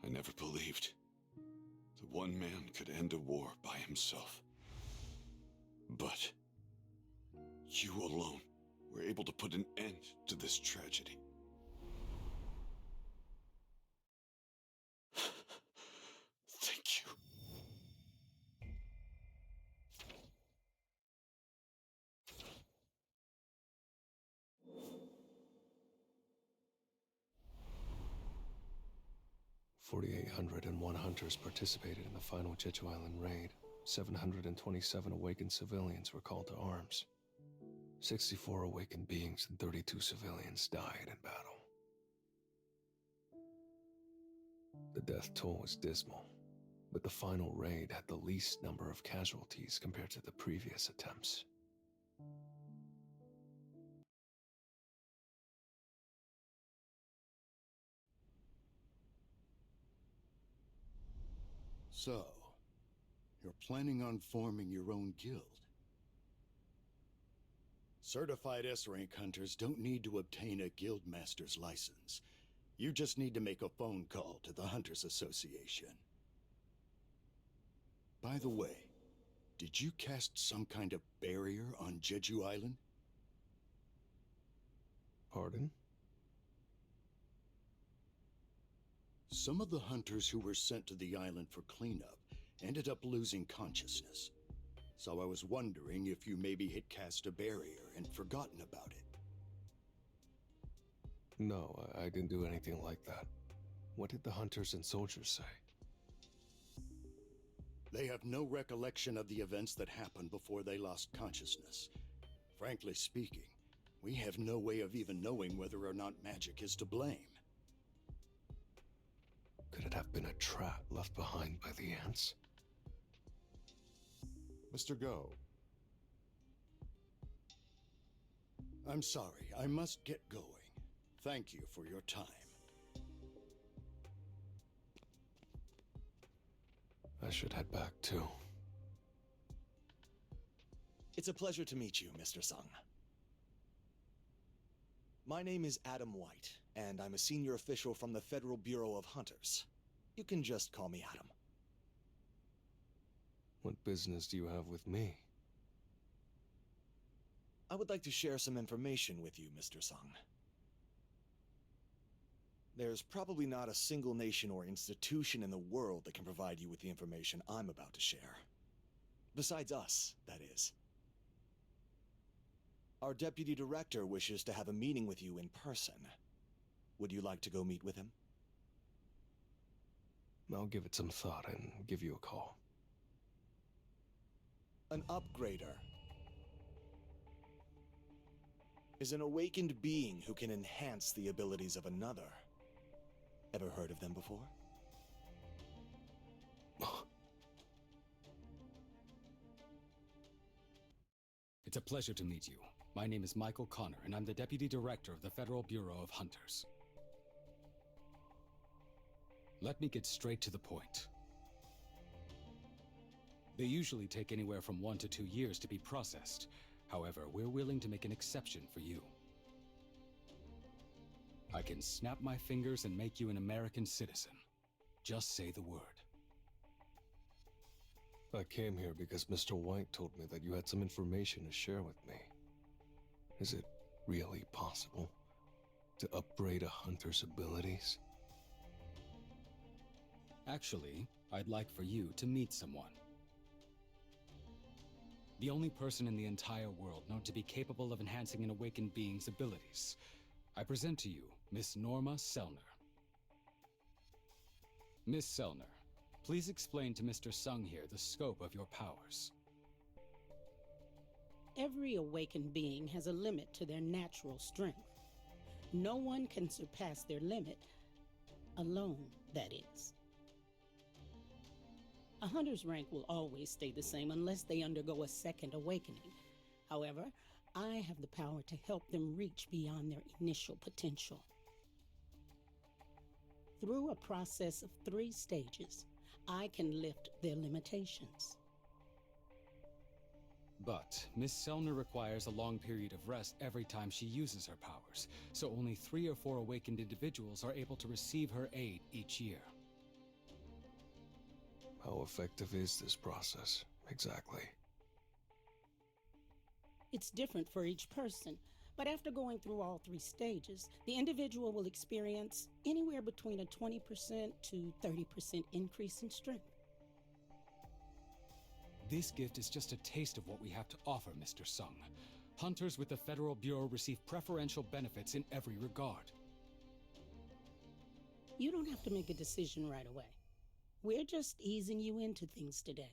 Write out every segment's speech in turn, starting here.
I never believed that one man could end a war by himself. But you alone were able to put an end to this tragedy. Thank you. "4,801 hunters participated in the final Jeju Island raid. 727 awakened civilians were called to arms. 64 awakened beings and 32 civilians died in battle. The death toll was dismal, but the final raid had the least number of casualties compared to the previous attempts. So, you're planning on forming your own guild? Certified S-rank hunters don't need to obtain a guild master's license. You just need to make a phone call to the Hunters Association. By the way, did you cast some kind of barrier on Jeju Island? Pardon? Some of the hunters who were sent to the island for cleanup ended up losing consciousness. So I was wondering if you maybe had cast a barrier and forgotten about it. No, I didn't do anything like that. What did the hunters and soldiers say? They have no recollection of the events that happened before they lost consciousness. Frankly speaking, we have no way of even knowing whether or not magic is to blame. Could it have been a trap left behind by the ants? Mr. Go. I'm sorry, I must get going. Thank you for your time. I should head back too. It's a pleasure to meet you, Mr. Sung. My name is Adam White, and I'm a senior official from the Federal Bureau of Hunters. You can just call me Adam. What business do you have with me? I would like to share some information with you, Mr. Sung. There's probably not a single nation or institution in the world that can provide you with the information I'm about to share. Besides us, that is. Our deputy director wishes to have a meeting with you in person. Would you like to go meet with him? I'll give it some thought and give you a call. An upgrader is an awakened being who can enhance the abilities of another. Ever heard of them before? It's a pleasure to meet you. My name is Michael Connor, and I'm the Deputy Director of the Federal Bureau of Hunters. Let me get straight to the point. They usually take anywhere from 1 to 2 years to be processed. However, we're willing to make an exception for you. I can snap my fingers and make you an American citizen. Just say the word. I came here because Mr. White told me that you had some information to share with me. Is it really possible to upgrade a hunter's abilities? Actually, I'd like for you to meet someone. The only person in the entire world known to be capable of enhancing an awakened being's abilities. I present to you Miss Norma Selner. Miss Selner, please explain to Mr. Sung here the scope of your powers. Every awakened being has a limit to their natural strength. No one can surpass their limit, alone, that is. A hunter's rank will always stay the same unless they undergo a second awakening. However, I have the power to help them reach beyond their initial potential. Through a process of 3 stages, I can lift their limitations. But Miss Selner requires a long period of rest every time she uses her powers, so only 3 or 4 awakened individuals are able to receive her aid each year. How effective is this process, exactly? It's different for each person, but after going through all 3 stages, the individual will experience anywhere between a 20% to 30% increase in strength. This gift is just a taste of what we have to offer, Mr. Sung. Hunters with the Federal Bureau receive preferential benefits in every regard. You don't have to make a decision right away. We're just easing you into things today.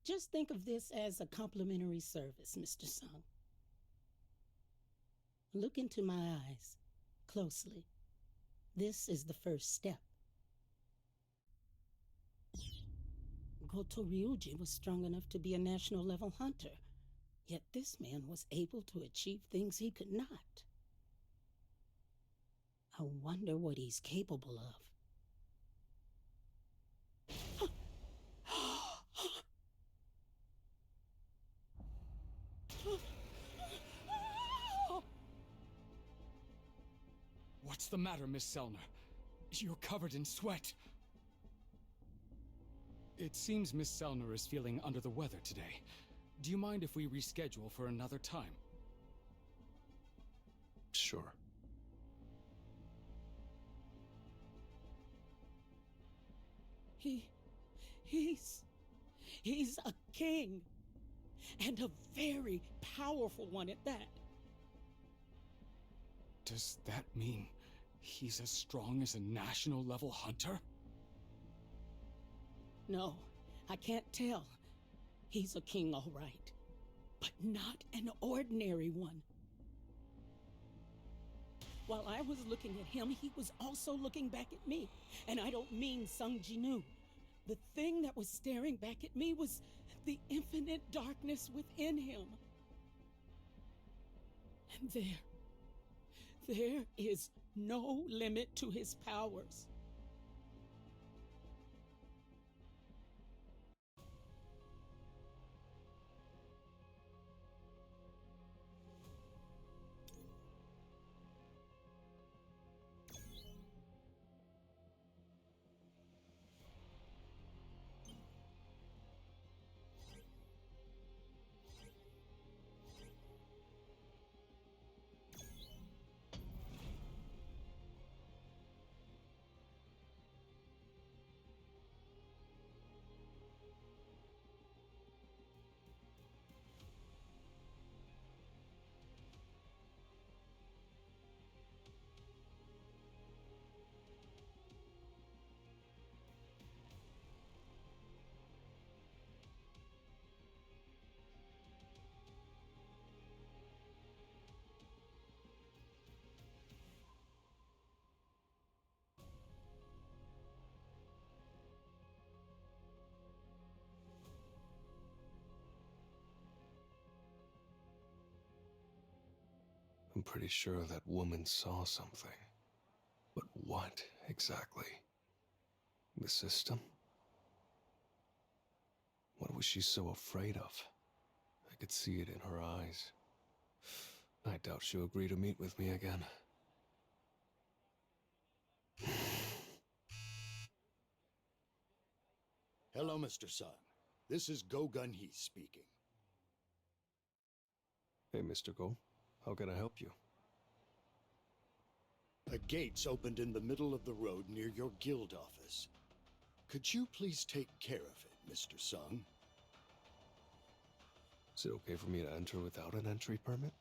Just think of this as a complimentary service, Mr. Sung. Look into my eyes closely. This is the first step. Goto Ryuji was strong enough to be a national-level hunter, yet this man was able to achieve things he could not. I wonder what he's capable of. What's the matter, Miss Selner? You're covered in sweat. It seems Miss Selner is feeling under the weather today. Do you mind if we reschedule for another time? Sure. He's a king, and a very powerful one at that. Does that mean he's as strong as a national-level hunter? No, I can't tell. He's a king, all right, but not an ordinary one. While I was looking at him, he was also looking back at me. And I don't mean Sung Jinwoo. The thing that was staring back at me was the infinite darkness within him. And there is no limit to his powers. I'm pretty sure that woman saw something. But what exactly? The system? What was she so afraid of? I could see it in her eyes. I doubt she'll agree to meet with me again. Hello, Mr. Sung. This is Go Gun-hee speaking. Hey, Mr. Go. How can I help you? A gate's opened in the middle of the road near your guild office. Could you please take care of it, Mr. Sung? Is it okay for me to enter without an entry permit?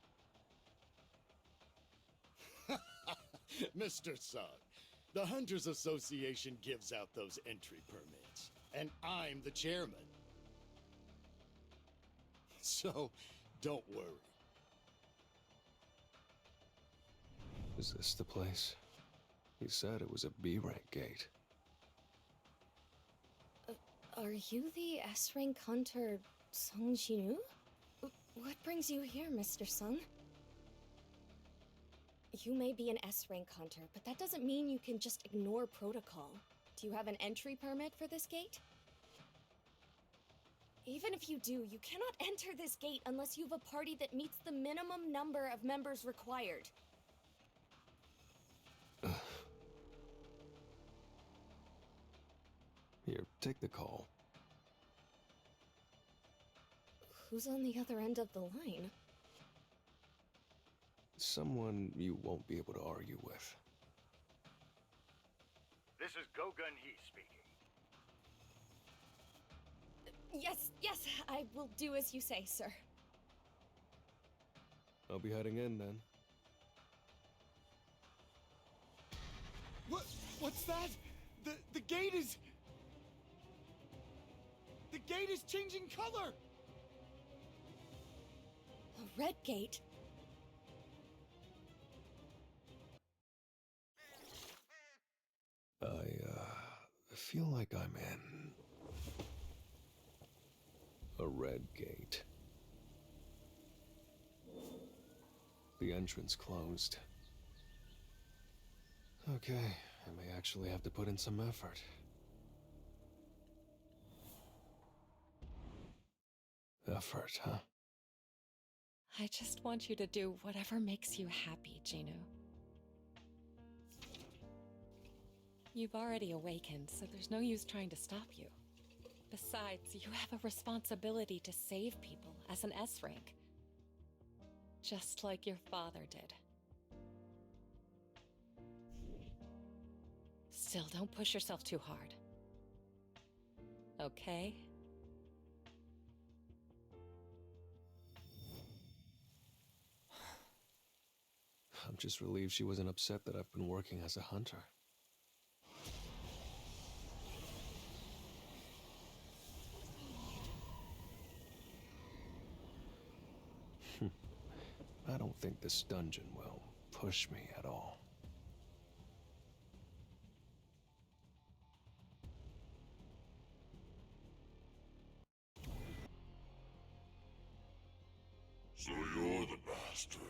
Mr. Sung, the Hunters Association gives out those entry permits, and I'm the chairman. So, don't worry. Is this the place? He said it was a B-rank gate. Are you the S-rank hunter, Sung Jinwoo? What brings you here, Mr. Sung? You may be an S-rank hunter, but that doesn't mean you can just ignore protocol. Do you have an entry permit for this gate? Even if you do, you cannot enter this gate unless you have a party that meets the minimum number of members required. Here, take the call. Who's on the other end of the line? Someone you won't be able to argue with. This is Go-Gun He speaking. Yes, I will do as you say, sir. I'll be heading in then. What's that? The gate is... The gate is changing color! A red gate? I feel like I'm in a red gate. The entrance closed. Okay, I may actually have to put in some effort. Effort, huh? I just want you to do whatever makes you happy, Jinwoo. You've already awakened, so there's no use trying to stop you. Besides, you have a responsibility to save people as an S rank. Just like your father did. Still, don't push yourself too hard. Okay? I'm just relieved she wasn't upset that I've been working as a hunter. I don't think this dungeon will push me at all. So you're the bastard.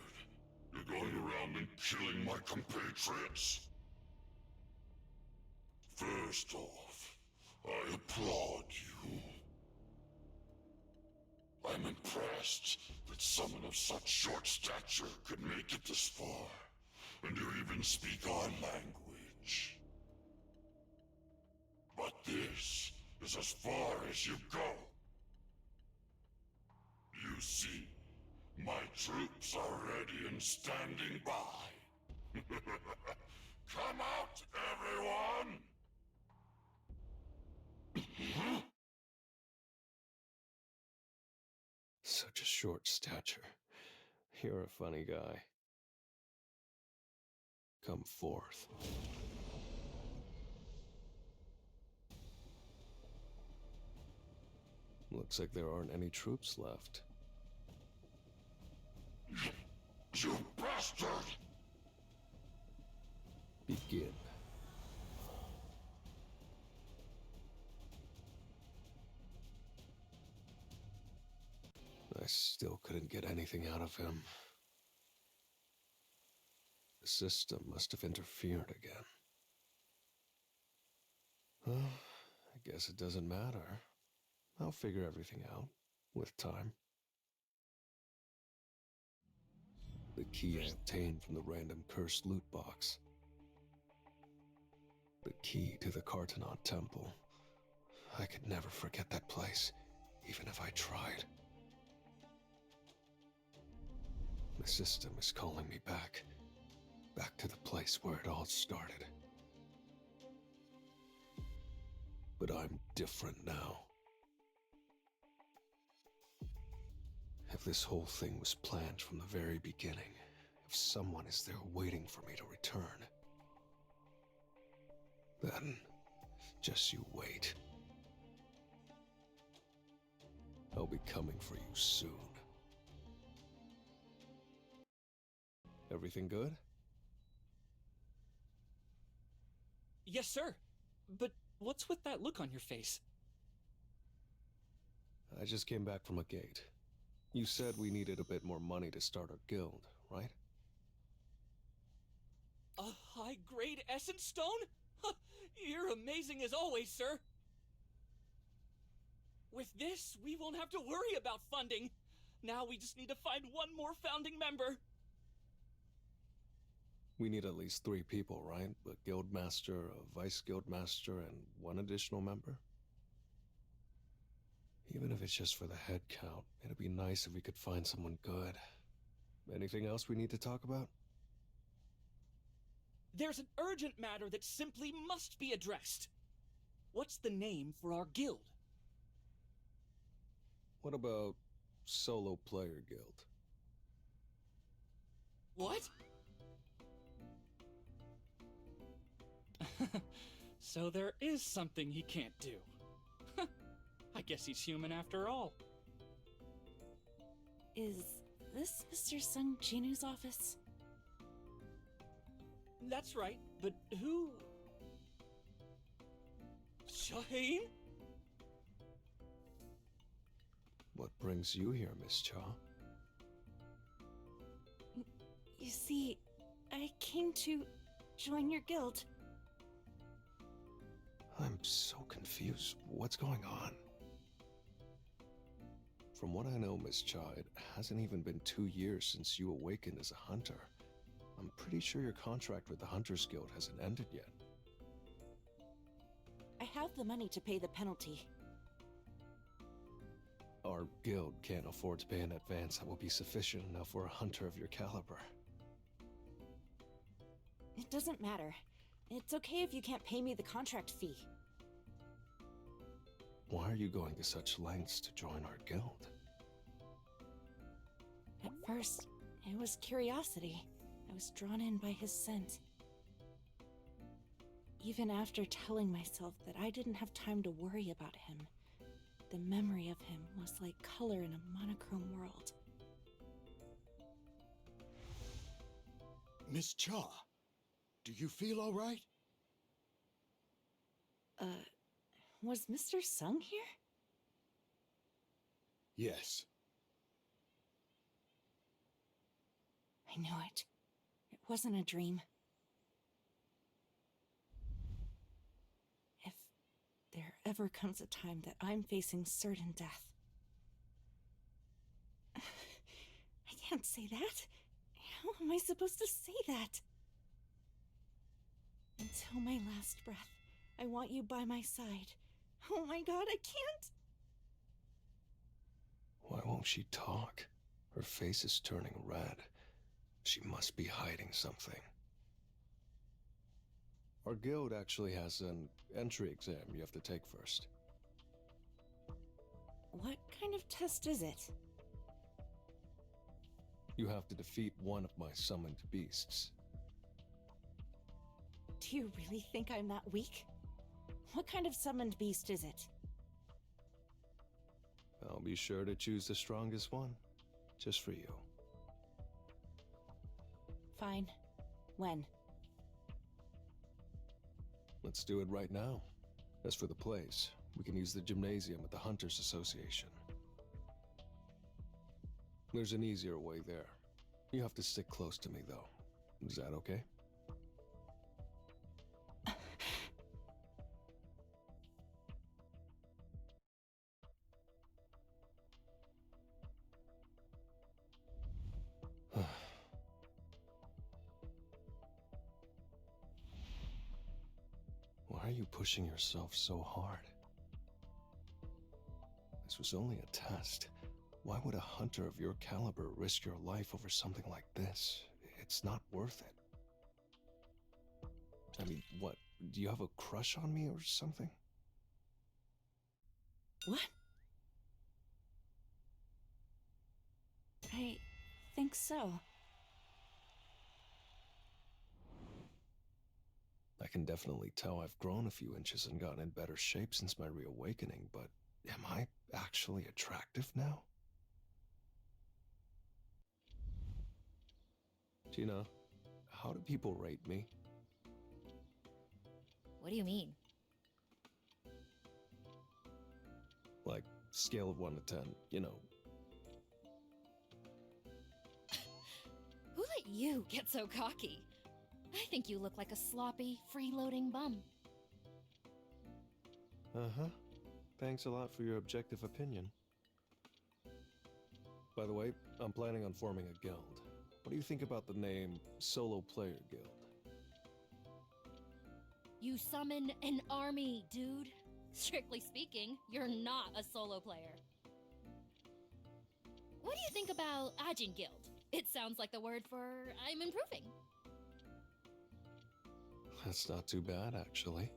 You're going around and killing my compatriots? First off, I applaud you. I'm impressed that someone of such short stature could make it this far, and you even speak our language. But this is as far as you go. You see, my troops are ready and standing by. Come out, everyone! Such a short stature. You're a funny guy. Come forth. Looks like there aren't any troops left. You bastard! Begin. I still couldn't get anything out of him. The system must have interfered again. Well, I guess it doesn't matter. I'll figure everything out, with time. The key I obtained from the random cursed loot box. The key to the Cartonaut Temple. I could never forget that place, even if I tried. The system is calling me back to the place where it all started. But I'm different now. If this whole thing was planned from the very beginning, if someone is there waiting for me to return, then just you wait. I'll be coming for you soon. Everything good? Yes, sir. But what's with that look on your face? I just came back from a gate. You said we needed a bit more money to start our guild, right? A high-grade essence stone? Huh, you're amazing as always, sir. With this, we won't have to worry about funding. Now we just need to find one more founding member. We need at least 3 people, right? A guild master, a vice guild master, and 1 additional member? Even if it's just for the head count, it'd be nice if we could find someone good. Anything else we need to talk about? There's an urgent matter that simply must be addressed. What's the name for our guild? What about Solo Player Guild? What? So there is something he can't do. I guess he's human after all. Is this Mr. Sung Jinwoo's office? That's right, but who... Shaheen? What brings you here, Miss Cha? You see, I came to join your guild. I'm so confused. What's going on? From what I know, Miss Cha, it hasn't even been 2 years since you awakened as a hunter. I'm pretty sure your contract with the Hunters Guild hasn't ended yet. I have the money to pay the penalty. Our guild can't afford to pay an advance that will be sufficient enough for a hunter of your caliber. It doesn't matter. It's okay if you can't pay me the contract fee. Why are you going to such lengths to join our guild? At first, it was curiosity. I was drawn in by his scent. Even after telling myself that I didn't have time to worry about him, the memory of him was like color in a monochrome world. Miss Cha, do you feel all right? Was Mr. Sung here? Yes. I knew it. It wasn't a dream. If there ever comes a time that I'm facing certain death... I can't say that. How am I supposed to say that? Until my last breath, I want you by my side. Oh my god, I can't! Why won't she talk? Her face is turning red. She must be hiding something. Our guild actually has an entry exam you have to take first. What kind of test is it? You have to defeat one of my summoned beasts. Do you really think I'm that weak? What kind of summoned beast is it? I'll be sure to choose the strongest one, just for you. Fine. When? Let's do it right now. As for the place, we can use the gymnasium at the Hunters Association. There's an easier way there. You have to stick close to me, though. Is that okay? Why are you pushing yourself so hard? This was only a test. Why would a hunter of your caliber risk your life over something like this? It's not worth it. I mean, what? Do you have a crush on me or something? What? I think so. I can definitely tell I've grown a few inches and gotten in better shape since my reawakening, but am I actually attractive now? Gina, how do people rate me? What do you mean? Like, scale of 1 to 10, you know. Who let you get so cocky? I think you look like a sloppy, freeloading bum. Uh-huh. Thanks a lot for your objective opinion. By the way, I'm planning on forming a guild. What do you think about the name Solo Player Guild? You summon an army, dude. Strictly speaking, you're not a solo player. What do you think about Ajin Guild? It sounds like the word for I'm improving. That's not too bad, actually.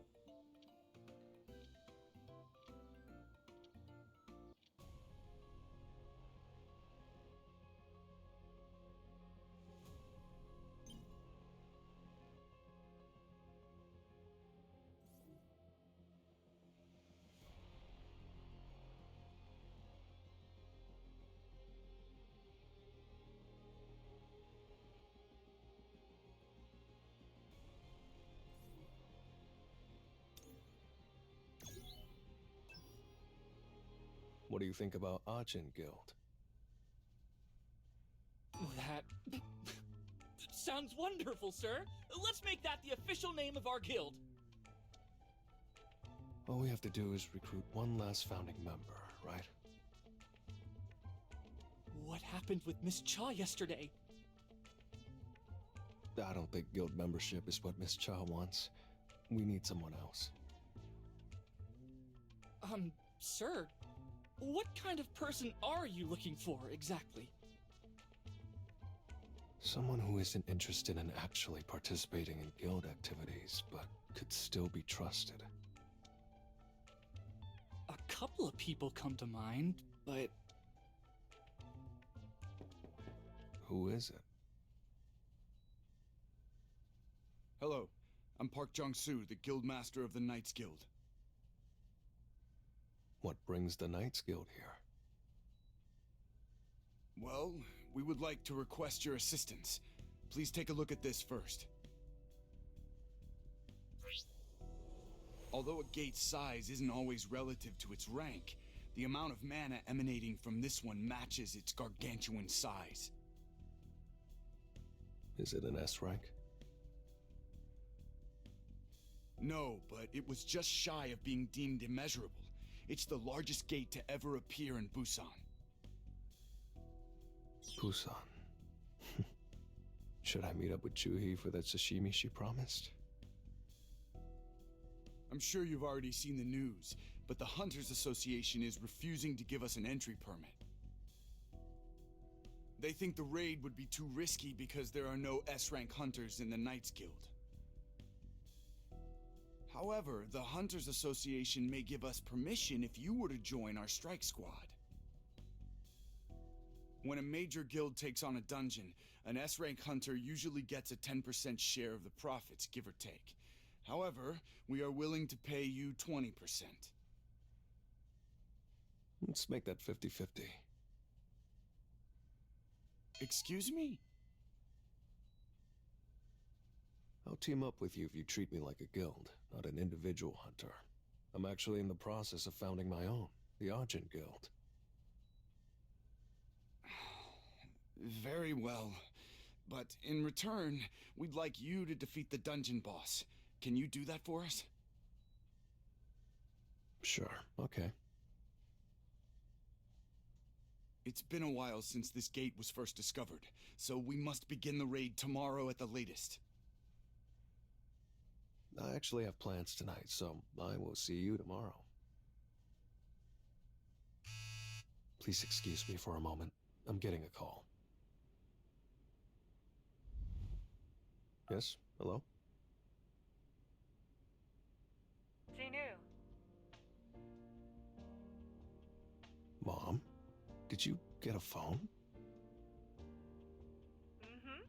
What do you think about Ajin Guild? That sounds wonderful, sir. Let's make that the official name of our guild. All we have to do is recruit one last founding member, right? What happened with Miss Cha yesterday? I don't think guild membership is what Miss Cha wants. We need someone else. Sir, what kind of person are you looking for, exactly? Someone who isn't interested in actually participating in guild activities, but could still be trusted. A couple of people come to mind, but... Who is it? Hello, I'm Park Jong-soo, the Guild Master of the Knights Guild. What brings the Knights Guild here? Well, we would like to request your assistance. Please take a look at this first. Although a gate's size isn't always relative to its rank, the amount of mana emanating from this one matches its gargantuan size. Is it an S rank? No, but it was just shy of being deemed immeasurable. It's the largest gate to ever appear in Busan. Busan. Should I meet up with Juhi for that sashimi she promised? I'm sure you've already seen the news, but the Hunters Association is refusing to give us an entry permit. They think the raid would be too risky because there are no S-rank hunters in the Knights Guild. However, the Hunters Association may give us permission if you were to join our strike squad. When a major guild takes on a dungeon, an S-rank hunter usually gets a 10% share of the profits, give or take. However, we are willing to pay you 20%. Let's make that 50-50. Excuse me? I'll team up with you if you treat me like a guild, not an individual hunter. I'm actually in the process of founding my own, the Ajin Guild. Very well. But in return, we'd like you to defeat the dungeon boss. Can you do that for us? Sure, okay. It's been a while since this gate was first discovered, so we must begin the raid tomorrow at the latest. I actually have plans tonight, so I will see you tomorrow. Please excuse me for a moment. I'm getting a call. Yes? Hello? Jinwoo. Mom? Did you get a phone? Mm-hmm.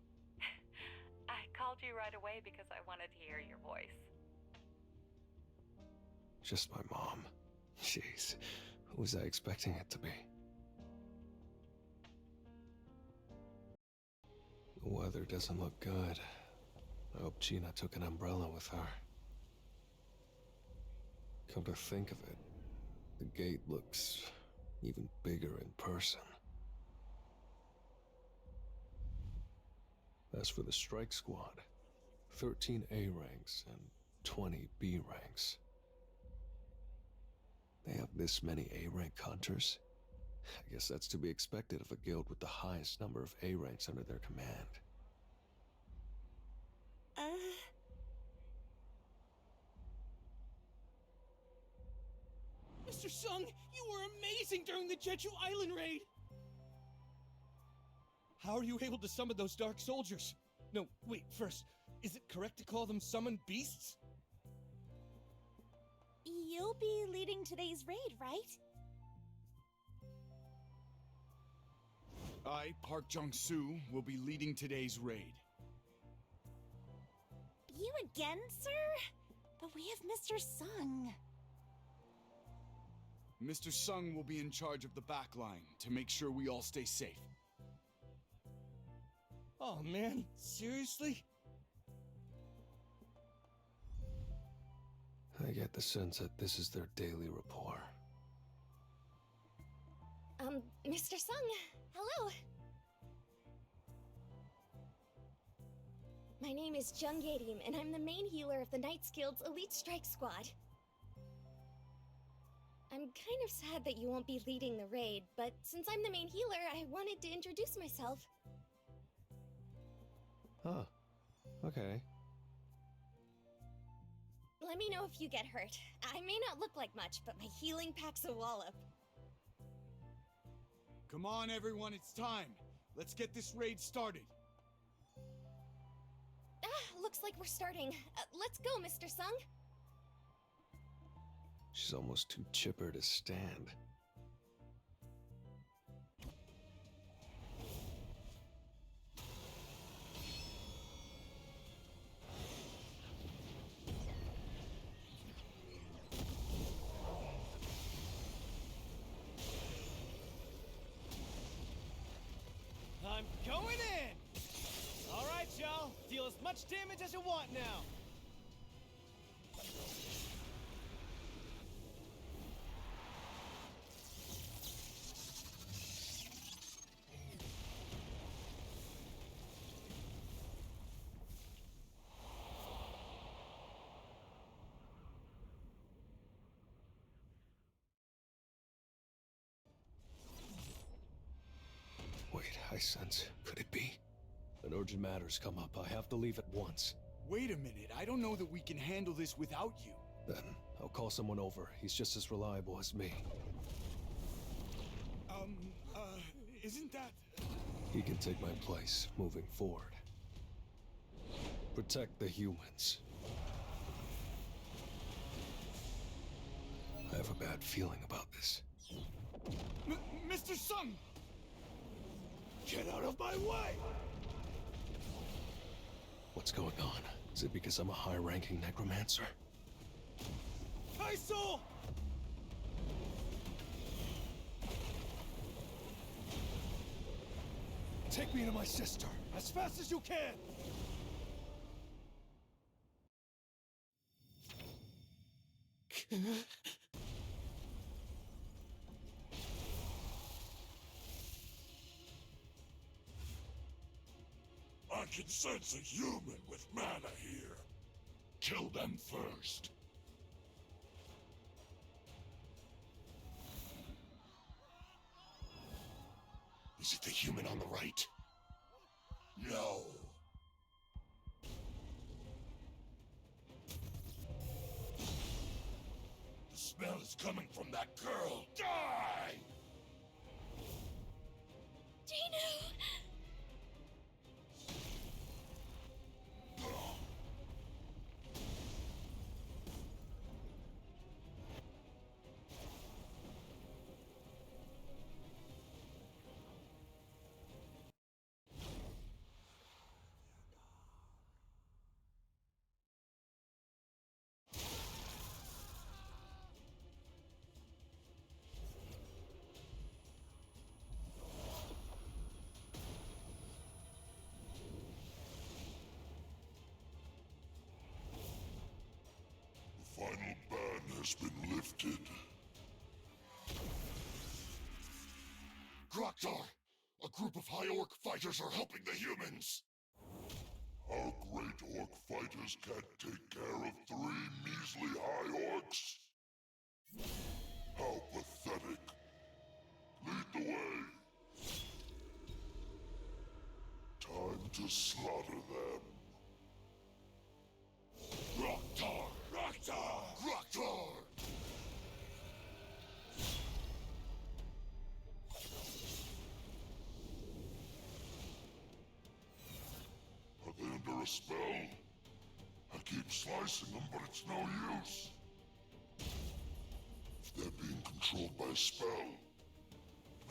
I called you right away because I wanted to hear your voice. Just my mom. Jeez, who was I expecting it to be? The weather doesn't look good. I hope Gina took an umbrella with her. Come to think of it, the gate looks even bigger in person. As for the strike squad, 13 A ranks and 20 B ranks. They have this many A rank hunters? I guess that's to be expected of a guild with the highest number of A ranks under their command. Mr. Sung, you were amazing during the Jeju Island raid! How are you able to summon those dark soldiers? No, wait, first, is it correct to call them summoned beasts? You'll be leading today's raid, right? I, Park Jung-soo, will be leading today's raid. You again, sir? But we have Mr. Sung. Mr. Sung will be in charge of the back line to make sure we all stay safe. Oh man, seriously? I get the sense that this is their daily rapport. Mr. Sung, hello. My name is Jung Yerim, and I'm the main healer of the Knights Guild's Elite Strike Squad. I'm kind of sad that you won't be leading the raid, but since I'm the main healer, I wanted to introduce myself. Huh. Okay. Let me know if you get hurt. I may not look like much, but my healing packs a wallop. Come on, everyone, it's time. Let's get this raid started. Looks like we're starting. Let's go, Mr. Sung. She's almost too chipper to stand. I'm going in! Alright, y'all. Deal as much damage as you want now. Wait, I sense. Could it be? An urgent matter's come up. I have to leave at once. Wait a minute, I don't know that we can handle this without you. Then, I'll call someone over. He's just as reliable as me. Isn't that... He can take my place, moving forward. Protect the humans. I have a bad feeling about this. Mr. Sung! Get out of my way! What's going on? Is it because I'm a high-ranking necromancer? Kaiso! Take me to my sister, as fast as you can! I can sense a human with mana here. Kill them first. Is it the human on the right? No. The smell is coming from that girl. Die! Jinwoo! The final ban has been lifted. Groktar! A group of High Orc fighters are helping the humans! Our Great Orc fighters can't take care of 3 measly High Orcs? How pathetic. Lead the to slaughter them. Raktar! Raktar! Raktar! Are they under a spell? I keep slicing them, but it's no use. If they're being controlled by a spell,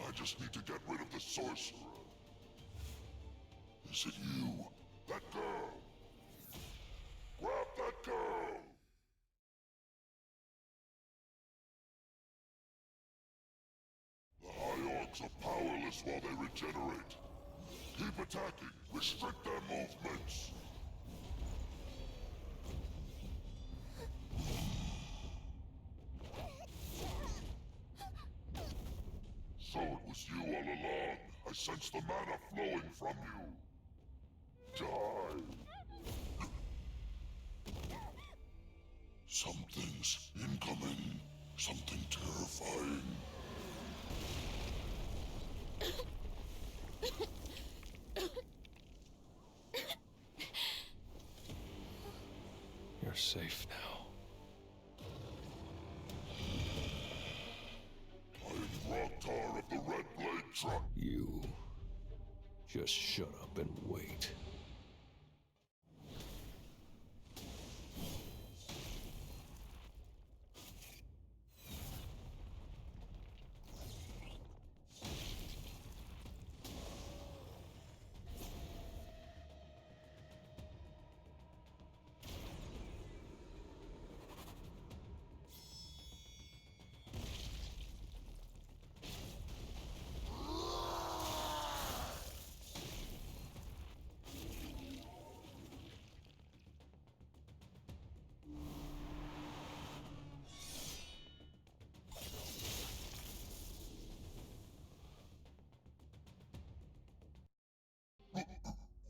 I just need to get rid of the sorcerer. Is it you? That girl? Grab that girl! The High Orcs are powerless while they regenerate. Keep attacking. Restrict their movements. So it was you all along. I sense the mana flowing from you. Die. Something's incoming. Something terrifying. You're safe now. Raktar of the Red Blade Truck. You just shut up and wait.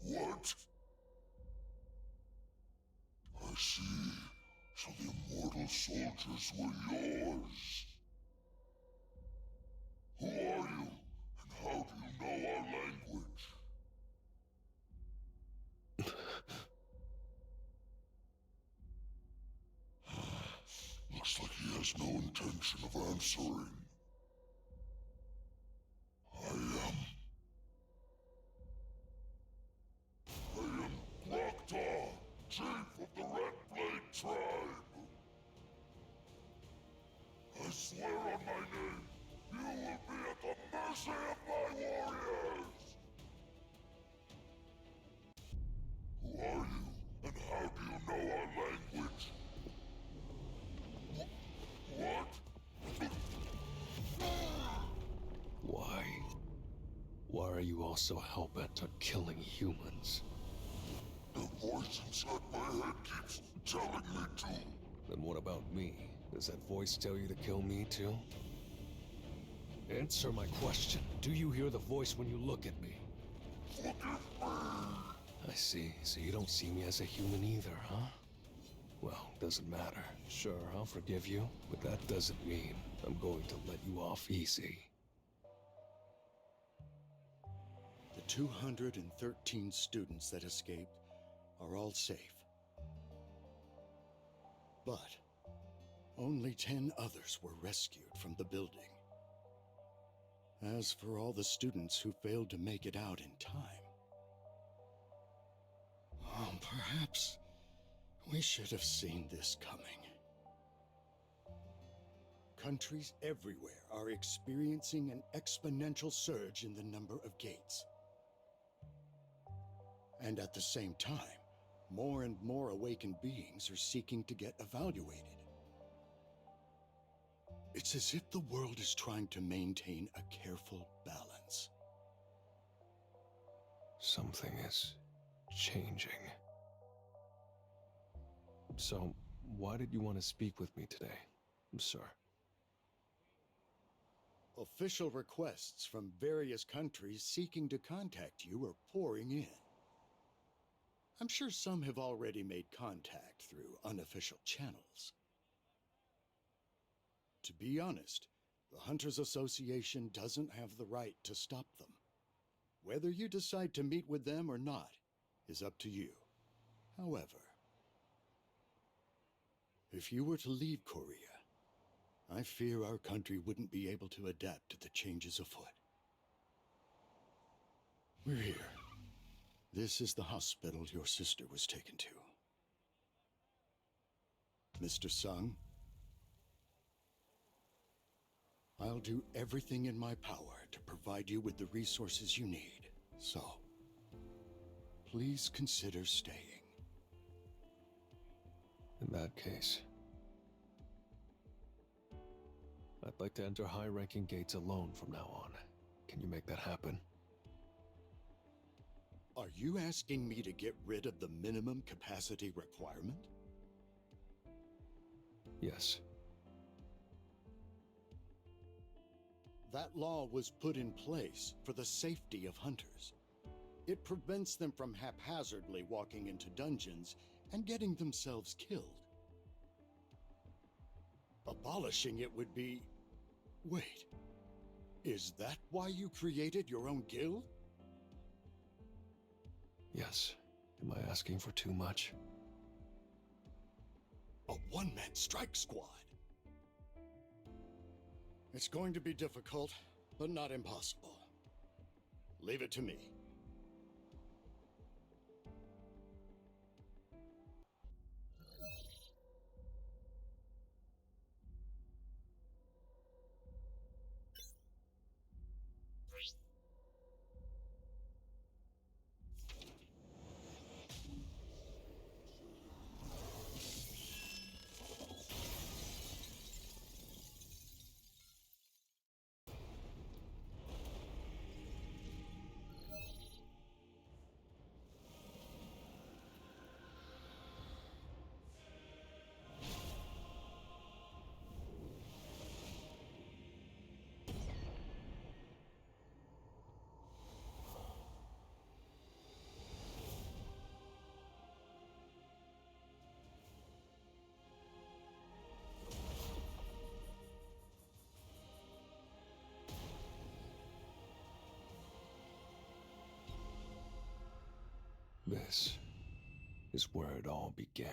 What? I see. So the immortal soldiers were yours. Who are you? And how do you know our language? Looks like he has no intention of answering. I am Raktar, chief of the Red Blade Tribe. I swear on my name, you will be at the mercy of my warriors. Who are you, and how do you know our language? What? Why? Why are you all so hell-bent on killing humans? The voice inside my head keeps telling me to. Then what about me? Does that voice tell you to kill me too? Answer my question. Do you hear the voice when you look at me? Forgive me. I see. So you don't see me as a human either, huh? Well, doesn't matter. Sure, I'll forgive you, but that doesn't mean I'm going to let you off easy. The 213 students that escaped are all safe. But only 10 others were rescued from the building. As for all the students who failed to make it out in time, perhaps we should have seen this coming. Countries everywhere are experiencing an exponential surge in the number of gates. And at the same time, more and more awakened beings are seeking to get evaluated. It's as if the world is trying to maintain a careful balance. Something is changing. So, why did you want to speak with me today, sir? Official requests from various countries seeking to contact you are pouring in. I'm sure some have already made contact through unofficial channels. To be honest, the Hunters Association doesn't have the right to stop them. Whether you decide to meet with them or not is up to you. However, if you were to leave Korea, I fear our country wouldn't be able to adapt to the changes afoot. We're here. This is the hospital your sister was taken to. Mr. Sung, I'll do everything in my power to provide you with the resources you need. So, please consider staying. In that case, I'd like to enter high-ranking gates alone from now on. Can you make that happen? Are you asking me to get rid of the minimum capacity requirement? Yes. That law was put in place for the safety of hunters. It prevents them from haphazardly walking into dungeons and getting themselves killed. Abolishing it would be... Wait, is that why you created your own guild? Yes. Am I asking for too much? A one-man strike squad. It's going to be difficult, but not impossible. Leave it to me. This is where it all began.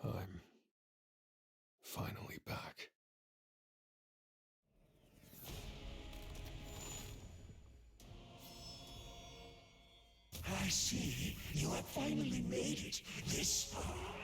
I'm finally back. I see you have finally made it this far.